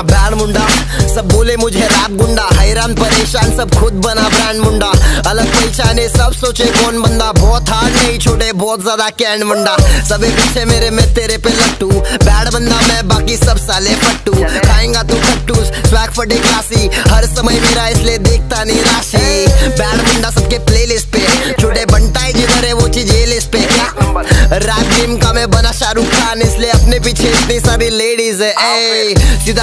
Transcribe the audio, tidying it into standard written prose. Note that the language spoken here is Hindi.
बैंड मुंडा, सब बोले मुझे रैप गुंडा। हैरान परेशान सब खुद बना ब्रांड मुंडा, अलग पहचाने सब सोचे कौन बंदा। बहुत हार्ड नहीं छोटे बहुत ज्यादा कैंड मुंडा, सबे पीछे मेरे मैं तेरे पे लट्टू। बैड बंदा मैं बाकी सब साले फट्टू, खाएंगा तो खट्टूस स्वैग फटे क्लासी। हर समय मेरा इसलिए देखता नहीं राशि। बैड मुंडा सबके प्लेलिस्ट पे, छोटे बनता है जिधर है वो चीज ये लिस्ट पे। क्या रैप गेम का मैं बना शाहरुख खान, इसलिए अपने पीछे इतनी सारी लेडीज है। सीधा